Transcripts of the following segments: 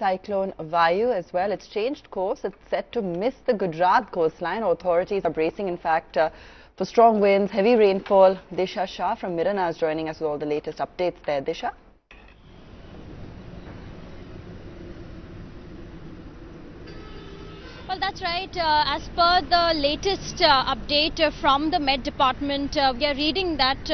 cyclone Vayu as well. It's changed course. It's set to miss the Gujarat coastline. Authorities are bracing, in fact, for strong winds, heavy rainfall. Disha Shah from Mirana is joining us with all the latest updates there. Disha? Well, that's right. As per the latest update from the Met Department, we are reading that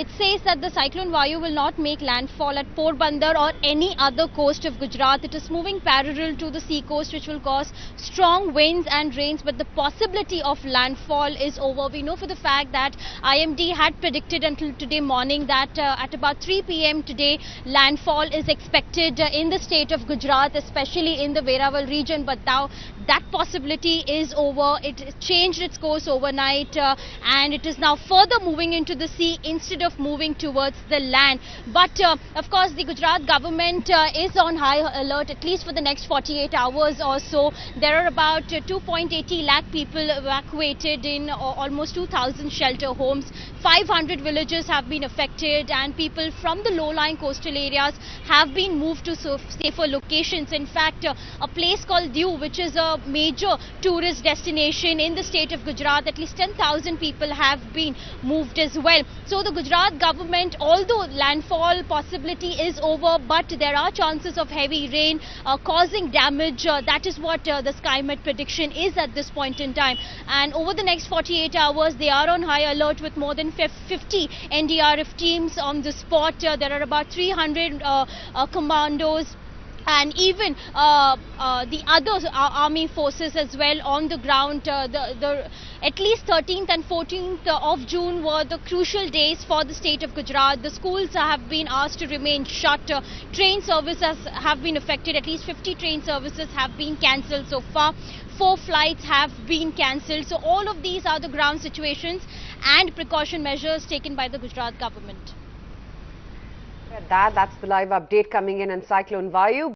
it says that the cyclone Vayu will not make landfall at Porbandar or any other coast of Gujarat. It is moving parallel to the sea coast, which will cause strong winds and rains, but the possibility of landfall is over. We know for the fact that IMD had predicted until today morning that at about 3 p.m. today, landfall is expected in the state of Gujarat, especially in the Verawal region, but now that possibility is over. It changed its course overnight and it is now further moving into the sea instead of moving towards the land. But of course the Gujarat government is on high alert, at least for the next 48 hours or so. There are about 2.80 lakh people evacuated in almost 2,000 shelter homes. 500 villages have been affected and people from the low-lying coastal areas have been moved to safer locations. In fact, a place called Diu, which is a major tourist destination in the state of Gujarat, at least 10,000 people have been moved as well. So the Gujarat government, although landfall possibility is over, but there are chances of heavy rain causing damage. That is what the SkyMet prediction is at this point in time. And over the next 48 hours, they are on high alert with more than 50 NDRF teams on the spot. There are about 300 commandos and even the other army forces as well on the ground. At least 13th and 14th of June were the crucial days for the state of Gujarat. The schools have been asked to remain shut. Train services have been affected. At least 50 train services have been cancelled so far. 4 flights have been cancelled. So all of these are the ground situations and precaution measures taken by the Gujarat government. That's the live update coming in on Cyclone Vayu.